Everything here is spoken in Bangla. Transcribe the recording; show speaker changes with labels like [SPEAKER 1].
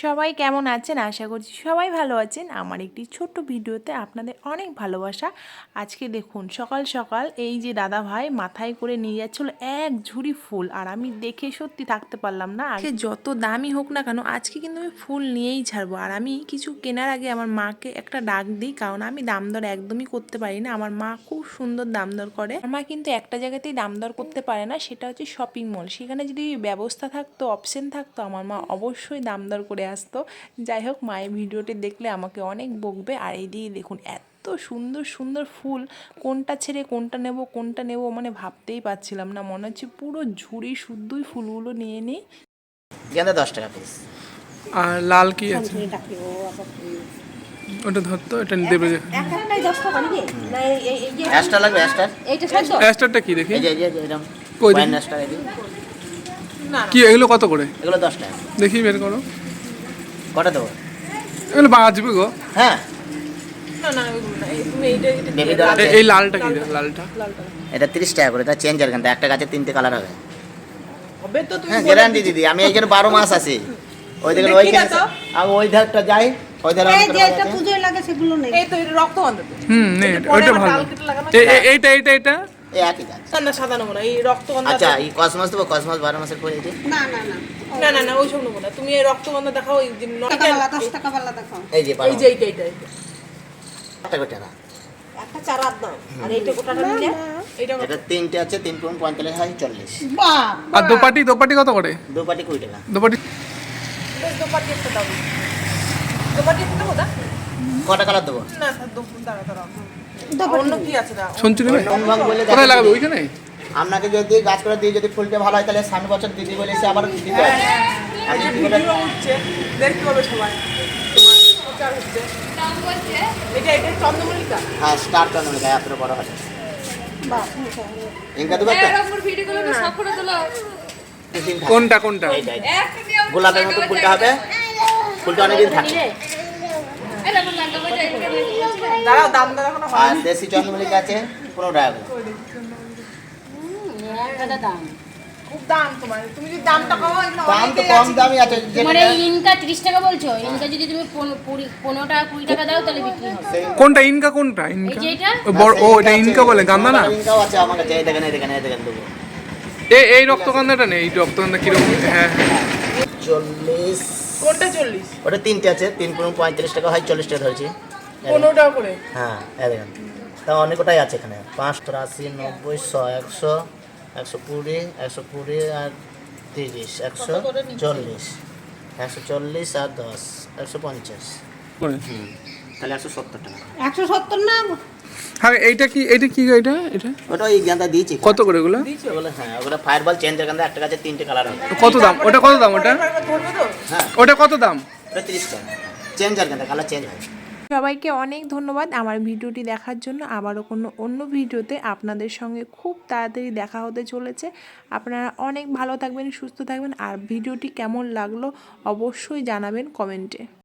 [SPEAKER 1] সবাই কেমন আছেন? আশা করছি সবাই ভালো আছেন। আমার একটি ছোট্ট ভিডিওতে আপনাদের অনেক ভালোবাসা। আজকে দেখুন সকাল সকাল এই যে দাদা ভাই মাথায় করে নিয়ে যাচ্ছিল এক ঝুড়ি ফুল, আর আমি দেখে সত্যি থাকতে পারলাম না। আজকে যত দামই হোক না কেন আজকে কিন্তু আমি ফুল নিয়েই ছাড়বো। আর আমি কিছু কেনার আগে আমার মাকে একটা ডাক দিই, কারণ আমি দাম দর একদমই করতে পারি না। আমার মা খুব সুন্দর দাম দর করে। আমার মা কিন্তু একটা জায়গাতেই দাম দর করতে পারে না, সেটা হচ্ছে শপিং মল। সেখানে যদি ব্যবস্থা থাকতো, অপশন থাকতো, আমার মা অবশ্যই দাম দর করে আসতো। যাই হোক, মায়ের ভিডিওটি দেখলে আমাকে অনেক বকবে। আর এইদিকে দেখুন এত সুন্দর সুন্দর ফুল, কোনটা ছেড়ে কোনটা নেব মানে ভাবতেই পারছিলাম না। মনে হচ্ছে পুরো ঝুড়ি শুদ্ধই ফুলগুলো নিয়ে নিই।
[SPEAKER 2] গেঁদা 10 টাকা পিস।
[SPEAKER 3] আর লাল কি আছে? ওটা ধরতো, এটা দেবে।
[SPEAKER 2] অ্যাস্টার লাগবে, অ্যাস্টার।
[SPEAKER 3] অ্যাস্টারটা কি দেখি?
[SPEAKER 2] এই যে এরকম
[SPEAKER 3] কই দেখি?
[SPEAKER 2] ওয়াইন অ্যাস্টার এই যে।
[SPEAKER 3] কি এগুলো কত করে?
[SPEAKER 2] এগুলো 10 টাকা।
[SPEAKER 3] দেখি বের করো।
[SPEAKER 2] কটা দেবো?
[SPEAKER 3] এগুলো বাঁচবে গো।
[SPEAKER 2] হ্যাঁ, বেবি ডল আছে।
[SPEAKER 3] এই লালটা কি? লালটা
[SPEAKER 2] এটা 30 টাকা করে। এটা চেঞ্জার, কিন্তু একটা গাছে 3টে কালার হবে।
[SPEAKER 1] হবে তো তুমি
[SPEAKER 2] হ্যাঁ, গ্যারান্টি দিদি। আমি এইখানে 12 মাস আছি। ওই দেখেন ওইখানে আমি ওই ধারটা যাই, ওই ধারে
[SPEAKER 4] এই যে এটা পূজোয় লাগে সেগুলো নেই।
[SPEAKER 1] এই তো এটা রক্তগন্ধা তো।
[SPEAKER 3] নে ওইটা ভালো। এইটা
[SPEAKER 2] এই একই গাছ।
[SPEAKER 1] না সাদা নেবো না, এই রক্তগন্ধা।
[SPEAKER 2] আচ্ছা, এই কসমস দেবো? কসমস 12 মাসের পরে এই যে।
[SPEAKER 4] না না না
[SPEAKER 1] না ওইসব নেবো না। তুমি এই রক্তগন্ধা দেখাও, এই যে
[SPEAKER 4] টাকাওয়ালা 10 টাকা বালা দেখাও।
[SPEAKER 2] এই যে
[SPEAKER 1] এই
[SPEAKER 2] 12
[SPEAKER 1] যে এইটা
[SPEAKER 2] টাকা টাকা।
[SPEAKER 1] একটা চারার দাম। আর এইটা গোটাটা নিলে এইটা
[SPEAKER 2] এটা 3টে আছে, 3 × 45 হয় 40।
[SPEAKER 4] বাহ
[SPEAKER 3] আর দোপাটি কত করে?
[SPEAKER 2] দু পাটি 20 টাকা।
[SPEAKER 3] দোপাটি
[SPEAKER 1] বেশ দোপাটি একটা দাও। দোপাটি একটা দাও দা।
[SPEAKER 2] কটা কালার দেবো?
[SPEAKER 1] না দাঁড়া। অন্য কি আছে দাও?
[SPEAKER 3] শুনছি না।
[SPEAKER 2] রংবাং বলে
[SPEAKER 3] কোথায়
[SPEAKER 2] দেখেন।
[SPEAKER 3] লাগাবে? ওইখানে?
[SPEAKER 2] আপনাকে যদি গাছ করে দিই, যদি ফুলটা ভালো হয় তাহলে সামনের বছর দিদি বলে এসে আবার দিতে হবে। আমি
[SPEAKER 1] এই
[SPEAKER 2] দিদিকে
[SPEAKER 1] ভিডিও উঠছে, দেখতে হবে সবাই। তোমার প্রচার হচ্ছে। এটা চন্দ্রমল্লিকা।
[SPEAKER 2] হ্যাঁ, স্টার কানুন গায়ে এত বড় হয়।
[SPEAKER 4] বাহ
[SPEAKER 2] ইনকা দেবো একটা?
[SPEAKER 3] কোনটা?
[SPEAKER 2] এইটা। গোলাপের মতো ফুলটা হবে, ফুলটা অনেকদিন থাকে।
[SPEAKER 1] দাঁড়াও, দাম দর এখনো
[SPEAKER 2] আর দেশি চন্দ্রমল্লিকা আছে 15 টাকা করে।
[SPEAKER 1] খুব দাম তোমার। তুমি যদি দামটা কমাও, এগুলো
[SPEAKER 2] দাম তো
[SPEAKER 1] অনেকেই
[SPEAKER 2] কম
[SPEAKER 1] আছে।
[SPEAKER 2] দামই আছে।
[SPEAKER 5] মানে ইনকা 30 টাকা বলছো, ইনকা যদি তুমি 15 টাকা 20 টাকা দাও তাহলে বিক্রি হবে।
[SPEAKER 3] কোনটা ইনকা?
[SPEAKER 5] এই যে এটা
[SPEAKER 3] ও এটা ইনকা বলে, গান্দা না?
[SPEAKER 2] ইনকাও আছে আমার কাছে। এই দেখেন দেবো।
[SPEAKER 3] এই রক্তগন্ধাটা নেই। এই রক্তগন্ধা কিরকম? হ্যাঁ
[SPEAKER 2] 40।
[SPEAKER 1] কোনটা 40?
[SPEAKER 2] ওটা 3টে আছে, 3 × 35 টাকা হয়, 40 টাকা ধরেছি।
[SPEAKER 1] 15 টাকা করে।
[SPEAKER 2] হ্যাঁ, এই দেখেন। তা অনেকটাই আছে এখানে। 5, 80, 90, 100, 100, 120, 120 আর 30, 140, 140 আর 10, 150। তাহলে 170 টাকা।
[SPEAKER 4] 170 না
[SPEAKER 3] হ্যাঁ এটা কি? এটা
[SPEAKER 2] ওটা ওই গাঁদা দিয়েছি।
[SPEAKER 3] কত করে এগুলো?
[SPEAKER 2] ওগুলো হ্যাঁ, ওগুলো ফায়ারবল চেঞ্জার গাঁদা, একটা গাছে 3টে কালার হবে।
[SPEAKER 3] কত দাম ওটা?
[SPEAKER 1] ধরবে তো?
[SPEAKER 2] হ্যাঁ,
[SPEAKER 3] ওটা কত দাম?
[SPEAKER 2] ওটা 30 টাকা। চেঞ্জার গাঁদা, কালার চেঞ্জ হয়।
[SPEAKER 1] সবাইকে অনেক ধন্যবাদ আমার ভিডিওটি দেখার জন্য। আবারও কোনো অন্য ভিডিওতে আপনাদের সঙ্গে খুব তাড়াতাড়ি দেখা হতে চলেছে। আপনারা অনেক ভালো থাকবেন, সুস্থ থাকবেন। আর ভিডিওটি কেমন লাগলো অবশ্যই জানাবেন কমেন্টে।